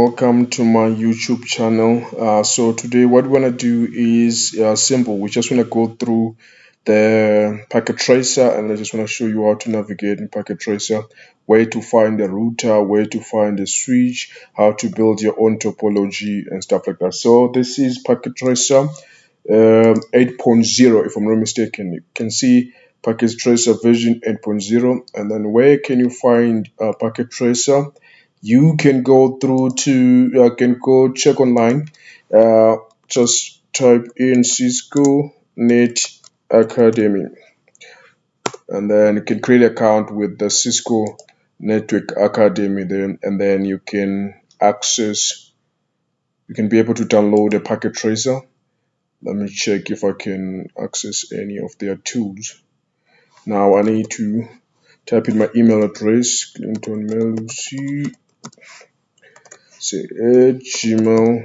Welcome to my YouTube channel. So today what we want to do is simple. We just want to go through the packet tracer, and I just want to show you how to navigate in packet tracer, where to find the router, where to find the switch, how to build your own topology and stuff like that. So this is packet tracer 8.0, if I'm not mistaken. You can see packet tracer version 8.0, and then where can you find packet tracer? You can go through to can go check online. Just type in Cisco Net Academy, and then you can create an account with the Cisco Network Academy there, and then you can access. You can be able to download a packet tracer. Let me check if I can access any of their tools. Now I need to type in my email address, Clinton Melusi, say at gmail.com.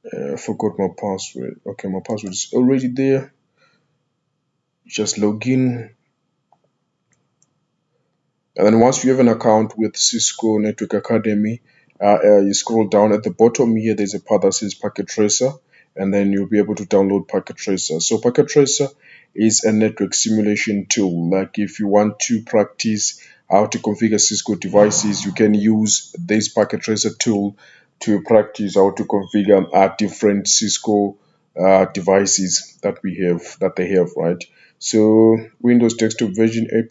I forgot my password. Okay, my password is already there. Just log in. And then once you have an account with Cisco Network Academy, you scroll down at the bottom here, there's a part that says Packet Tracer, and then you'll be able to download Packet Tracer. So Packet Tracer is a network simulation tool. Like if you want to practice how to configure Cisco devices, you can use this Packet Tracer tool to practice how to configure different Cisco devices that they have, right? So Windows desktop version 8.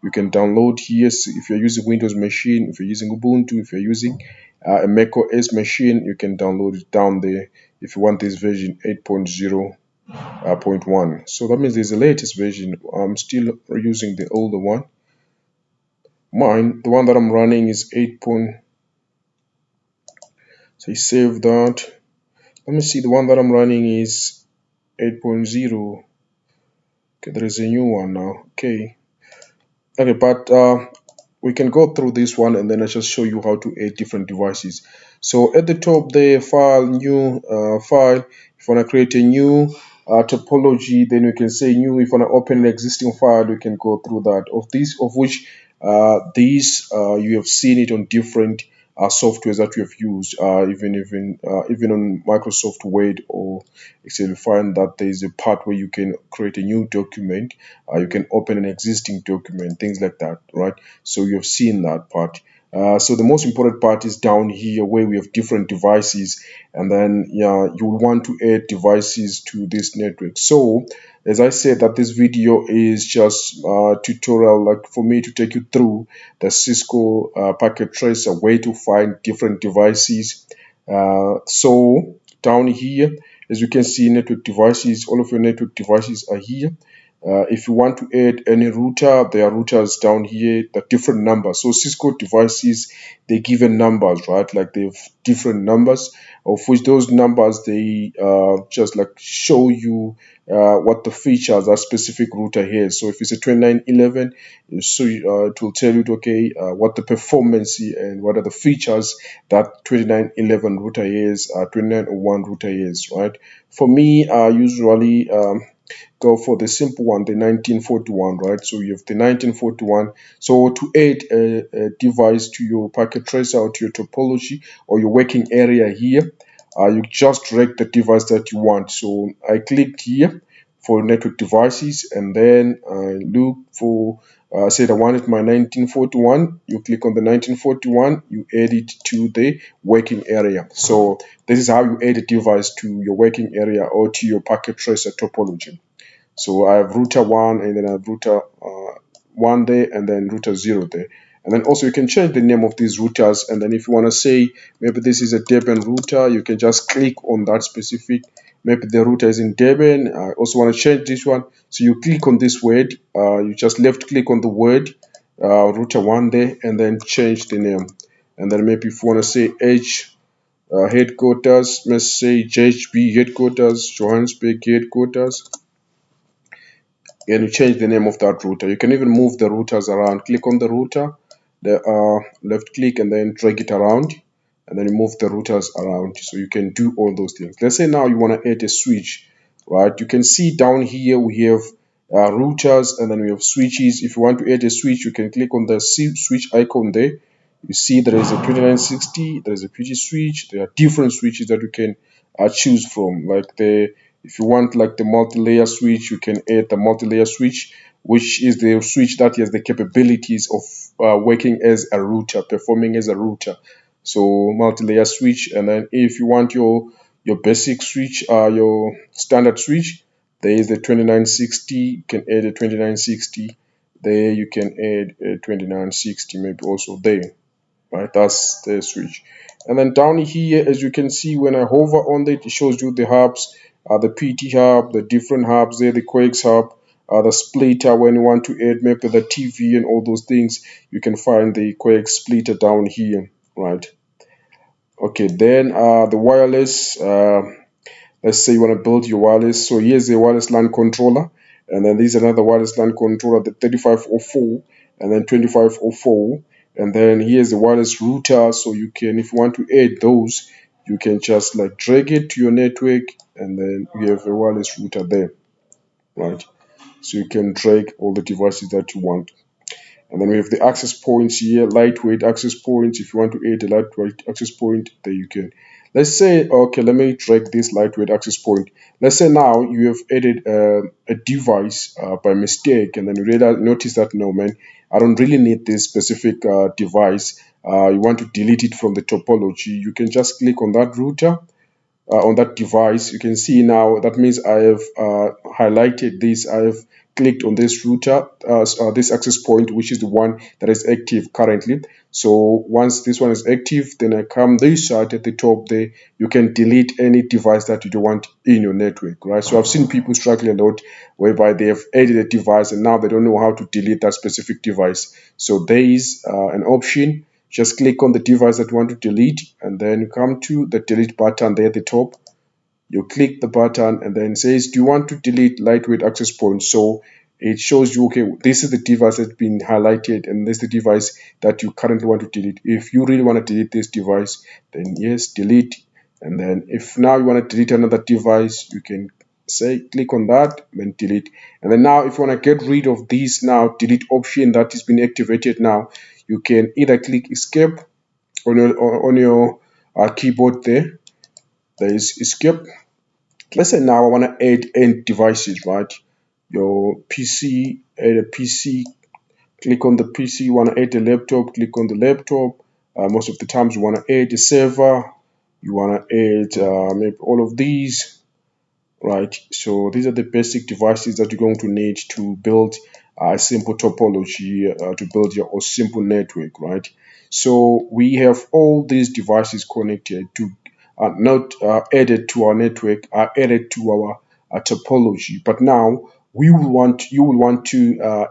You can download here. So if you're using Windows machine, if you're using Ubuntu, if you're using a Mac OS machine, you can download it down there if you want this version 8.0.1. So that means there's the latest version. I'm still using the older one. The one that I'm running is 8. So I save that. Let me see, the one that I'm running is 8.0. Okay, there is a new one now. Okay, but we can go through this one, and then I just show you how to add different devices. So at the top there, file, new file. If you want to create a new topology, then we can say new. If you want to open an existing file, we can go through that. Of which you have seen it on different softwares that we have used, even on Microsoft Word or Excel. You find that there is a part where you can create a new document, you can open an existing document, things like that, right? So you have seen that part. So the most important part is down here where we have different devices, and then you will want to add devices to this network. So as I said, that this video is just a tutorial, like for me to take you through the Cisco packet tracer, where to find different devices. So down here, as you can see, network devices, all of your network devices are here. If you want to add any router, there are routers down here, the different numbers. So Cisco devices, they given numbers, right? Like they have different numbers, of which those numbers, they just like show you what the features that specific router has. So if it's a 2911, so it will tell you, okay, what the performance and what are the features that 2911 router is, 2901 router is, right? For me, I usually go for the simple one, the 1941, right? So you have the 1941. So to add a device to your packet tracer or to your topology or your working area here, you just drag the device that you want. So I clicked here for network devices, and then I look for said I wanted my 1941. You click on the 1941, you add it to the working area. So this is how you add a device to your working area or to your packet tracer topology. So I have router 1, and then I have router 1 there, and then router 0 there. And then also you can change the name of these routers, and then if you want to say maybe this is a Debian router, you can just click on that specific. Maybe the router is in Debian. I also want to change this one, so you click on this word, you just left click on the word router 1 there, and then change the name. And then maybe if you want to say H headquarters, let's say JHB headquarters, Johannesburg headquarters, and you change the name of that router. You can even move the routers around. Click on the router, left click, and then drag it around, and then you move the routers around. So you can do all those things. Let's say now you want to add a switch, right? You can see down here we have routers, and then we have switches. If you want to add a switch, you can click on the switch icon there. You see there is a 2960, there is a PG switch. There are different switches that you can choose from. Like if you want like the multi-layer switch, you can add the multi-layer switch, which is the switch that has the capabilities of working as a router, performing as a router. So multi-layer switch. And then if you want your basic switch, your standard switch, there is the 2960. You can add a 2960 there. You can add a 2960 maybe also there, right? That's the switch. And then down here, as you can see, when I hover on it, it shows you the hubs, the PT hub, the different hubs there, the Quakes hub, the splitter when you want to add maybe the TV and all those things. You can find the Quake splitter down here, right? Okay, then the wireless. Let's say you want to build your wireless. So here's the wireless LAN controller, and then there's another wireless LAN controller, the 3504 and then 2504, and then here's the wireless router. So you can, if you want to add those, you can just like drag it to your network, and then you have a wireless router there, right? So you can drag all the devices that you want. And then we have the access points here, lightweight access points. If you want to add a lightweight access point, there you can. Let's say, okay, let me drag this lightweight access point. Let's say now you have added a device by mistake, and then you notice that, no, man, I don't really need this specific device. You want to delete it from the topology. You can just click on that router, on that device. You can see now that means I have highlighted this. I have clicked on this router, this access point, which is the one that is active currently. So once this one is active, then I come this side at the top there. You can delete any device that you don't want in your network, right? So I've seen people struggle a lot whereby they have added a device and now they don't know how to delete that specific device. So there is an option. Just click on the device that you want to delete, and then you come to the delete button there at the top. You click the button and then it says, do you want to delete lightweight access point? So it shows you, okay, this is the device that's been highlighted and this is the device that you currently want to delete. If you really want to delete this device, then yes, delete. And then if now you want to delete another device, you can say click on that, then delete. And then now if you want to get rid of this now delete option that has been activated now, you can either click escape on your keyboard there. There is escape. Let's say now I want to add end devices, right? Your PC, add a PC, click on the PC. You want to add a laptop, click on the laptop. Most of the times you want to add a server. You want to add maybe all of these, right? So these are the basic devices that you're going to need to build a simple topology, to build your simple network, right? So we have all these devices connected to, not added to our network, are added to our topology. But now you will want to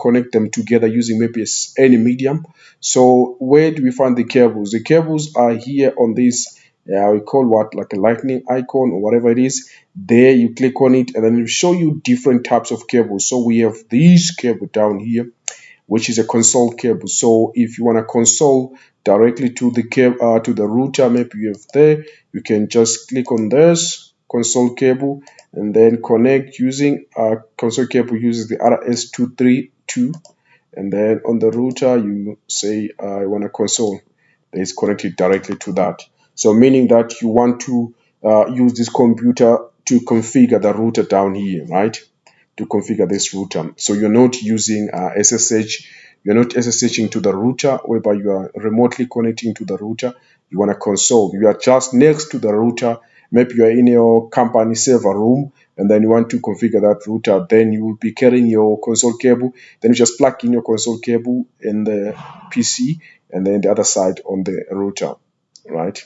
connect them together using maybe any medium. So where do we find the cables? The cables are here on this. We call what, like a lightning icon or whatever it is. There you click on it and then it will show you different types of cables. So we have this cable down here, which is a console cable. So if you want to console directly to the cable, to the router, maybe you have there, you can just click on this console cable and then connect using console cable uses the RS232, and then on the router you say I want to console. That is connected directly to that. So meaning that you want to use this computer to configure the router down here, right? To configure this router. So you're not using SSH, you're not SSHing to the router whereby you are remotely connecting to the router. You want to console. You are just next to the router. Maybe you are in your company server room and then you want to configure that router. Then you will be carrying your console cable. Then you just plug in your console cable in the PC and then the other side on the router, right?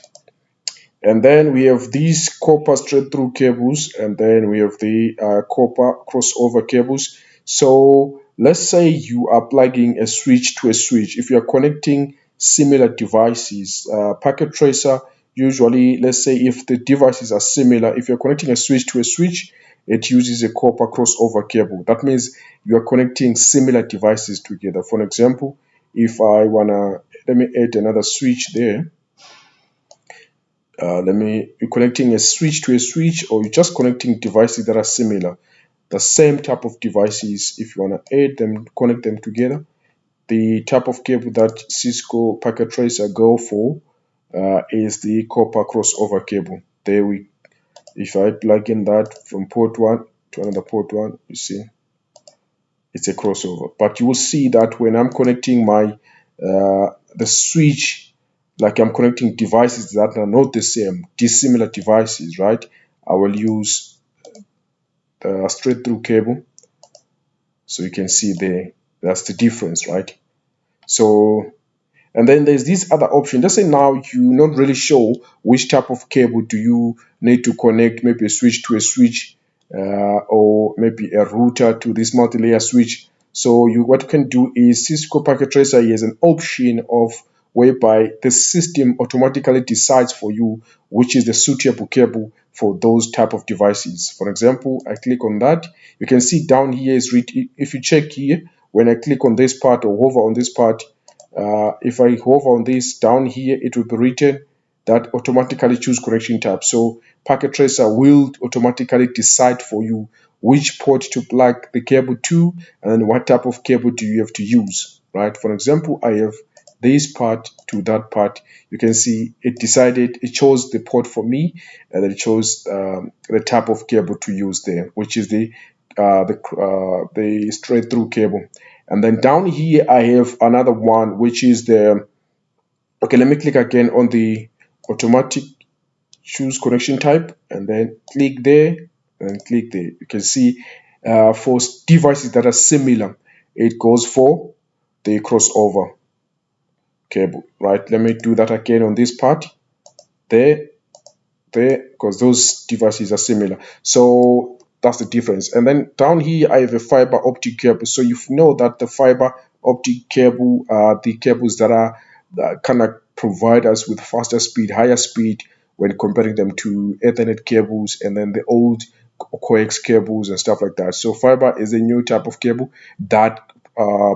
And then we have these copper straight through cables, and then we have the copper crossover cables. So let's say you are plugging a switch to a switch. If you are connecting similar devices, packet tracer, usually, let's say if the devices are similar, if you're connecting a switch to a switch, it uses a copper crossover cable. That means you are connecting similar devices together. For example, if I wanna, let me add another switch there. You're connecting a switch to a switch, or you're just connecting devices that are similar. the same type of devices. If you want to add them, connect them together, the type of cable that Cisco packet tracer go for is the copper crossover cable. There we, if I plug in that from port 1 to another port 1, you see it's a crossover. But you will see that when I'm connecting my the switch, like I'm connecting devices that are not the same, dissimilar devices, right? I will use the straight through cable. So you can see there, that's the difference, right? So, and then there's this other option. Let's say now you're not really sure which type of cable do you need to connect, maybe a switch to a switch, or maybe a router to this multi-layer switch. So what you can do is Cisco Packet Tracer has an option of whereby the system automatically decides for you which is the suitable cable for those type of devices. For example, I click on that. You can see down here is if you check here, when I click on this part or hover on this part, if I hover on this down here, it will be written that automatically choose connection type. So Packet Tracer will automatically decide for you which port to plug the cable to and then what type of cable do you have to use, right? For example, I have this part to that part. You can see it decided, it chose the port for me, and then it chose the type of cable to use there, which is the straight through cable. And then down here I have another one, which is the, okay, let me click again on the automatic choose connection type and then click there and click there. You can see for devices that are similar, it goes for the crossover cable, right? Let me do that again on this part there, because those devices are similar. So that's the difference. And then down here I have a fiber optic cable. So you know that the fiber optic cable are the cables that are that kind of provide us with faster speed, higher speed when comparing them to Ethernet cables and then the old coax cables and stuff like that. So fiber is a new type of cable that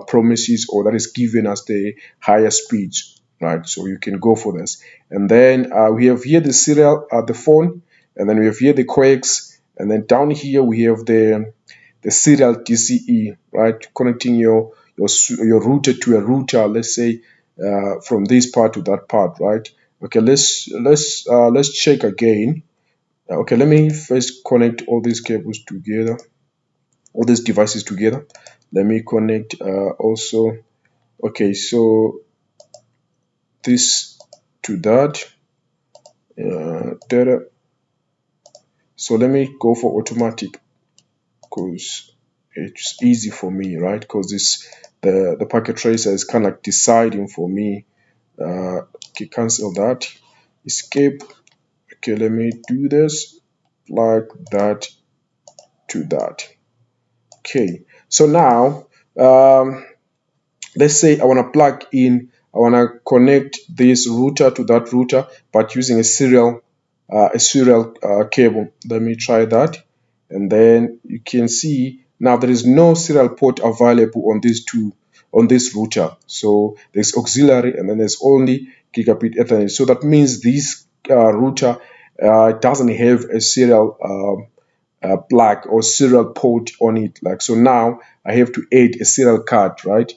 promises or that is giving us the higher speeds, right? So you can go for this. And then we have here the serial, the phone, and then we have here the coax, and then down here we have the serial DCE, right? Connecting your router to a router. Let's say from this part to that part, right? Okay, let's check again. Okay, let me first connect all these cables together, all these devices together. Let me connect also. Okay, so this to that data. So let me go for automatic because it's easy for me, right? Because this the packet tracer is kind of like deciding for me. Okay, cancel that, escape. Okay, let me do this like that to that. Okay, so now let's say I want to plug in, I want to connect this router to that router, but using a serial cable. Let me try that, and then you can see now there is no serial port available on these two, on this router. So there's auxiliary and then there's only gigabit Ethernet. So that means this router doesn't have a serial plug or serial port on it. Like, so now I have to add a serial card, right?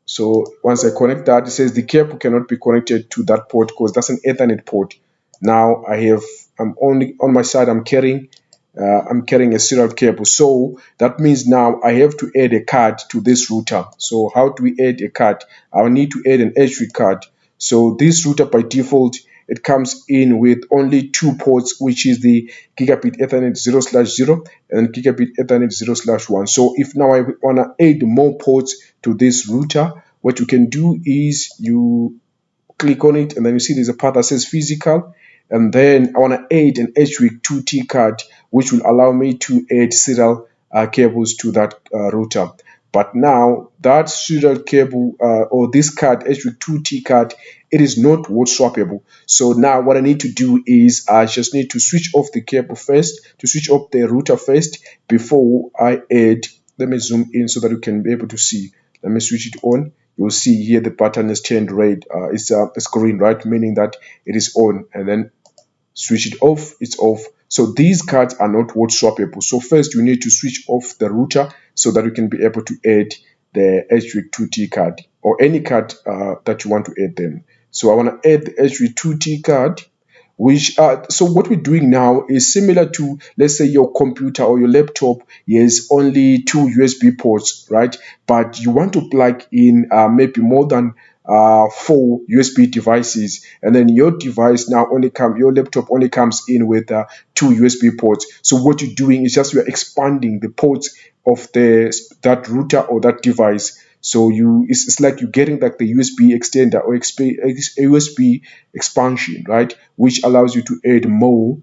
So once I connect that, it says the cable cannot be connected to that port because that's an Ethernet port. Now I'm only on my side, I'm carrying a serial cable. So that means now I have to add a card to this router. So how do we add a card? I'll need to add an HV card. So this router by default, it comes in with only two ports, which is the gigabit Ethernet 0/0 and gigabit Ethernet 0/1. So if now I want to add more ports to this router, what you can do is you click on it and then you see there's a part that says physical, and then I want to add an HWIC 2T card, which will allow me to add serial cables to that router. But now that serial cable or this card, HWIC 2T card, it is not word swappable. So now what I need to do is I just need to switch off the cable first, to switch off the router first before I add. Let me zoom in so that you can be able to see. Let me switch it on. You'll see here the button is turned red. It's green, right? Meaning that it is on. And then switch it off, it's off. So these cards are not hot swappable. So first you need to switch off the router so that you can be able to add the HV2T card or any card that you want to add them. So I want to add the HV2T card, which so what we're doing now is similar to, let's say, your computer or your laptop has only two USB ports, right? But you want to plug in maybe more than four USB devices, and then your device now your laptop only comes in with two USB ports. So what you're doing is just you're expanding the ports of that router or that device. So it's like you're getting like the USB extender or USB expansion, right? Which allows you to add more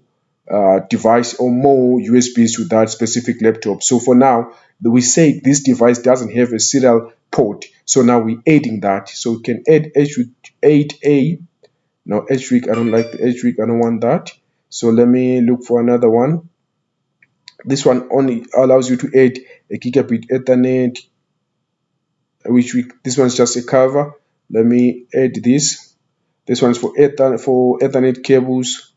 device or more USBs to that specific laptop. So for now, we say this device doesn't have a serial port. So now we're adding that. So we can add H8A. Now HWIC, I don't like the HWIC, I don't want that. So let me look for another one. This one only allows you to add a gigabit Ethernet, this one's just a cover. Let me add this. This one's for Ethernet cables.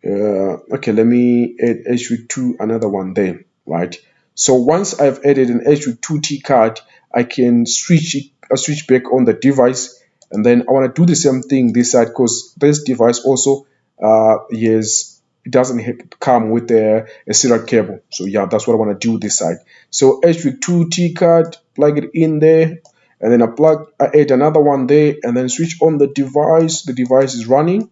Okay, let me add HV2, another one there, right? So once I've added an HV2T card, I can switch back on the device, and then I want to do the same thing this side because this device also it doesn't come with a serial cable. So yeah, that's what I want to do this side. So HV2T card, plug it in there, and then I add another one there, and then switch on the device. The device is running.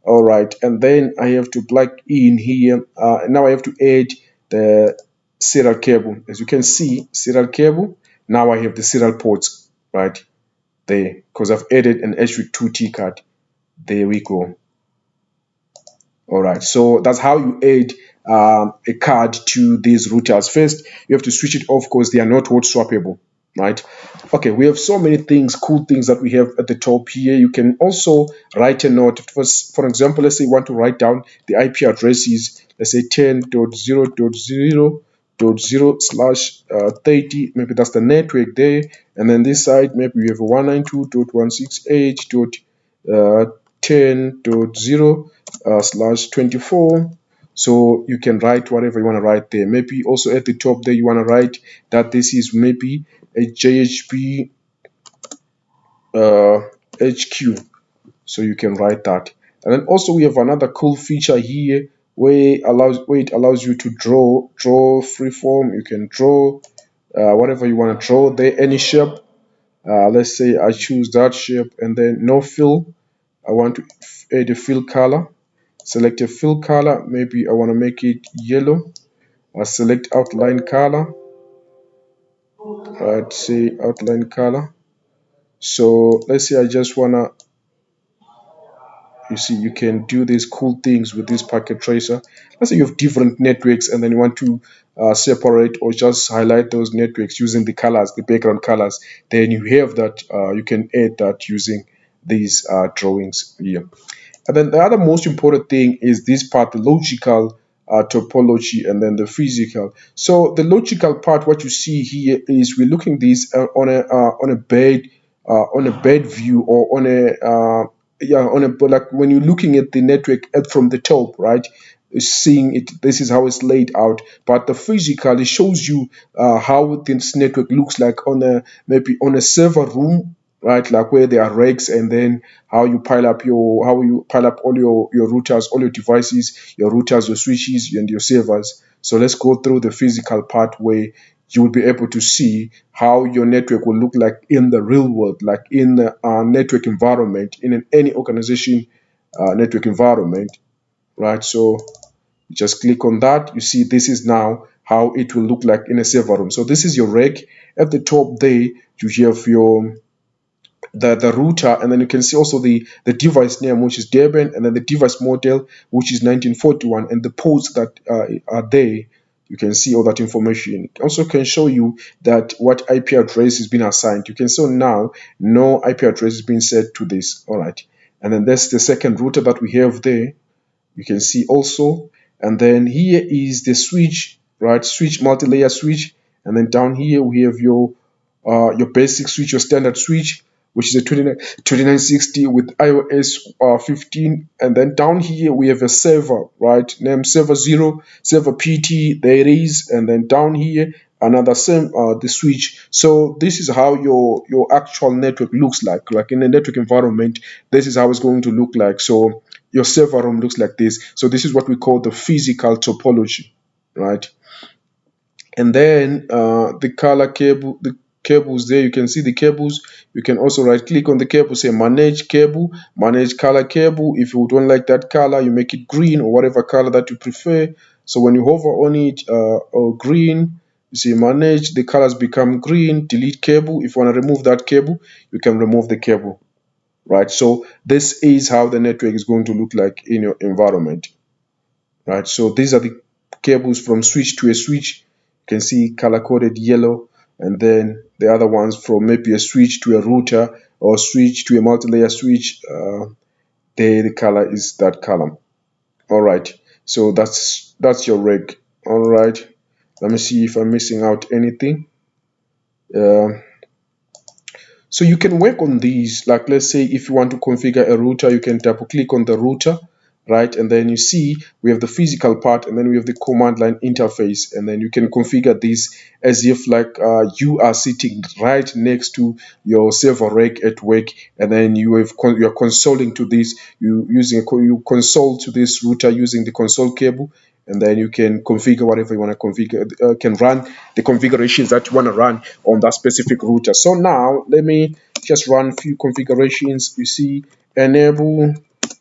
All right, and then I have to plug in here. Now I have to add the serial cable. As you can see, serial cable. Now I have the serial ports right there because I've added an HV2T card. There we go. All right, so that's how you add a card to these routers. First, you have to switch it off because they are not hot swappable, right? Okay, we have so many things, cool things that we have at the top here. You can also write a note. For example, let's say you want to write down the IP addresses. Let's say 10.0.0.0/30. Maybe that's the network there. And then this side, maybe we have 192.168.10.0/24. So you can write whatever you want to write there. Maybe also at the top there you want to write that this is maybe a JHP HQ. So you can write that. And then also we have another cool feature here where it allows you to draw freeform. You can draw whatever you want to draw there, any shape. Let's say I choose that shape, and then no fill. I want to add a fill color. Select a fill color. Maybe I want to make it yellow. I select outline color. I'd say outline color. So let's say I just wanna, you see, you can do these cool things with this packet tracer. Let's say you have different networks and then you want to separate or just highlight those networks using the colors, the background colors. Then you have that, you can add that using these drawings here. And then the other most important thing is this part, the logical topology, and then the physical. So the logical part, what you see here is we're looking this on a bed view, or on like when you're looking at the network from the top, right? Seeing it, this is how it's laid out. But the physical, it shows you how this network looks like on maybe on a server room, right? Like where there are racks, and then how you pile up all your routers, all your devices, your routers, your switches, and your servers. So let's go through the physical part where you will be able to see how your network will look like in the real world, like in the network environment, in any organization network environment, right? So just click on that. You see, this is now how it will look like in a server room. So this is your rack. At the top there, you have your the router, and then you can see also the device name, which is Debian, and then the device model, which is 1941, and the ports that are there. You can see all that information. It also can show you that what IP address has been assigned. You can see now no IP address has been set to this. All right, and then that's the second router that we have there. You can see also, and then here is the switch, right? Switch, multi-layer switch, and then down here we have your basic switch, your standard switch, which is a 2960 with iOS 15. And then down here we have a server, right? Name server 0, server PT, there it is. And then down here another same the switch. So this is how your actual network looks like in a network environment. This is how it's going to look like. So your server room looks like this. So this is what we call the physical topology, right? And then the color cable, the cables there, you can see the cables. You can also right click on the cable, say manage cable, manage color cable. If you don't like that color, you make it green or whatever color that you prefer. So when you hover on it or green, you see manage, the colors become green. Delete cable. If you want to remove that cable, you can remove the cable, right? So this is how the network is going to look like in your environment, right? So these are the cables from switch to a switch. You can see color coded yellow, and then the other ones from maybe a switch to a router or switch to a multi-layer switch. The color is that column. All right, so that's your rig. All right, let me see if I'm missing out anything. uh, So you can work on these, like let's say if you want to configure a router, you can double click on the router, right? And then you see we have the physical part, and then we have the command line interface, and then you can configure this as if like you are sitting right next to your server rack at work, and then you are consoling to this, you console to this router using the console cable, and then you can configure whatever you want to configure, can run the configurations that you want to run on that specific router. So now let me just run a few configurations. You see, enable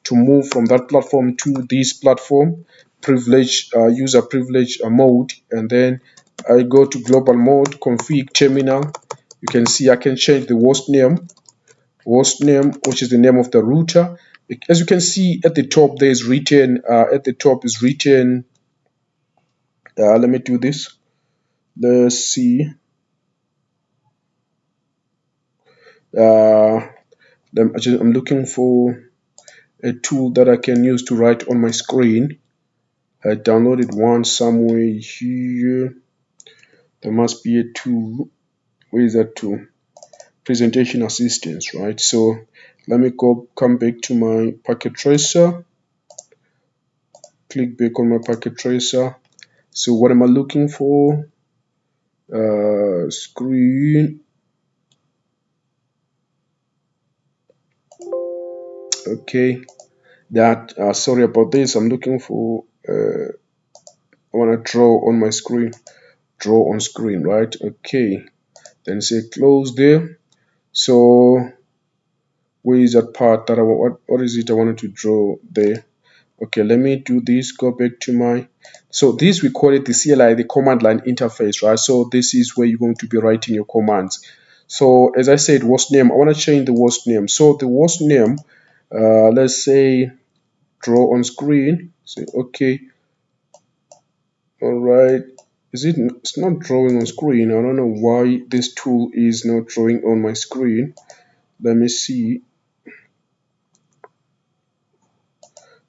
to move from that platform to this platform, privilege user privilege mode, and then I go to global mode, config terminal. You can see I can change the host name, which is the name of the router. As you can see at the top, there is written let me do this. Let's see. I'm looking for a tool that I can use to write on my screen. I downloaded one somewhere here. There must be a tool. Where is that tool? Presentation assistance, right? So let me come back to my packet tracer. Click back on my packet tracer. So what am I looking for? Screen. Okay. That sorry about this. I'm looking for. I want to draw on my screen. Draw on screen, right? Okay. Then say close there. So where is that part that I want? What is it I wanted to draw there? Okay, let me do this. Go back to my. So this we call it the CLI, the command line interface, right? So this is where you're going to be writing your commands. So as I said, host name. I want to change the host name. So the host name, let's say draw on screen. Say okay. All right. It's not drawing on screen. I don't know why this tool is not drawing on my screen. Let me see.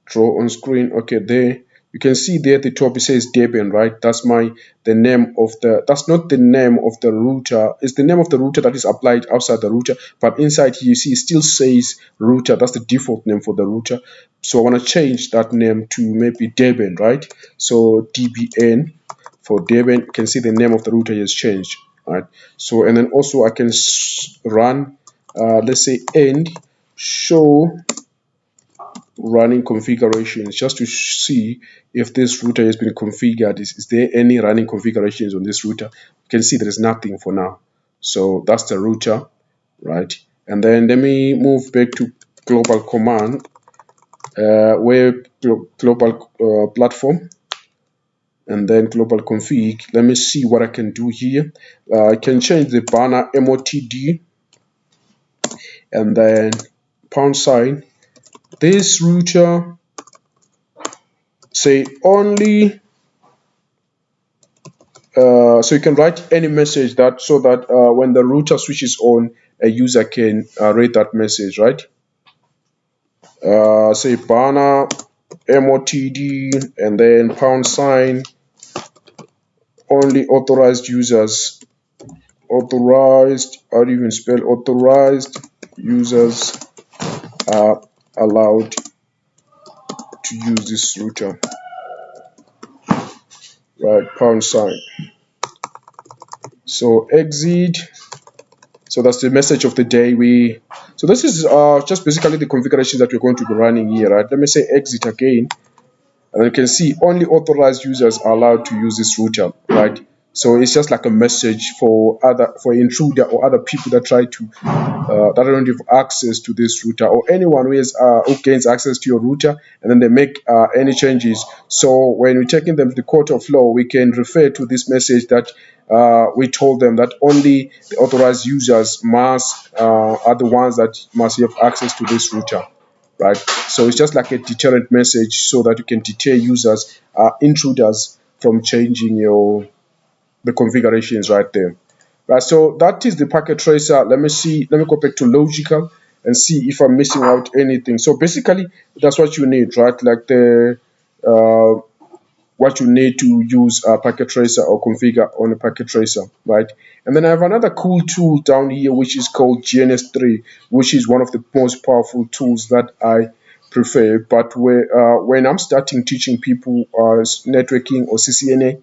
Draw on screen. Okay, there you can see there at the top it says Debian, right? That's the name of the, that's not the name of the router. It's the name of the router that is applied outside the router, but inside here you see it still says router. That's the default name for the router. So I want to change that name to maybe Debian, right? So DBN for Debian. You can see the name of the router has changed, right? So and then also I can run let's say end show running configurations, just to see if this router has been configured. Is there any running configurations on this router? You can see there is nothing for now. So that's the router, right? And then let me move back to global command, where global platform, and then global config. Let me see what I can do here. I can change the banner MOTD, and then pound sign. This router say only, so you can write any message that, so that when the router switches on, a user can read that message, right? Say banner MOTD, and then pound sign, only authorized users. Authorized, how do you even spell authorized users are allowed to use this router, right? Pound sign. So exit. So that's the message of the day. So this is just basically the configuration that we're going to be running here, right? Let me say exit again, and you can see only authorized users are allowed to use this router, right? So it's just like a message for intruder or other people that try to that don't have access to this router, or anyone who gains access to your router and then they make any changes. So when we're taking them to the court of law, we can refer to this message that we told them that only the authorized users are the ones that must have access to this router, right? So it's just like a deterrent message so that you can deter users, intruders, from changing the configurations right there. Right, so that is the packet tracer. Let me go back to logical and see if I'm missing out anything. So basically that's what you need, right? Like the what you need to use a packet tracer or configure on a packet tracer, right? And then I have another cool tool down here which is called GNS3, which is one of the most powerful tools that I prefer. But when I'm starting teaching people networking or CCNA,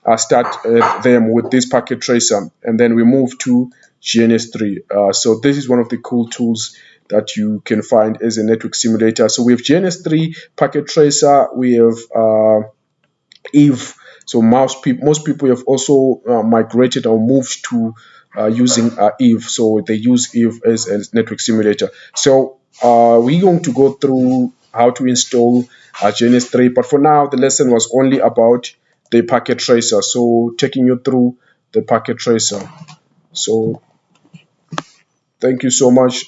I start them with this packet tracer, and then we move to GNS3. So this is one of the cool tools that you can find as a network simulator. So we have GNS3 packet tracer, we have Eve. So most people have also migrated or moved to using Eve. So they use Eve as a network simulator. So we're going to go through how to install GNS3. But for now, the lesson was only about the packet tracer. So taking you through the packet tracer. So thank you so much.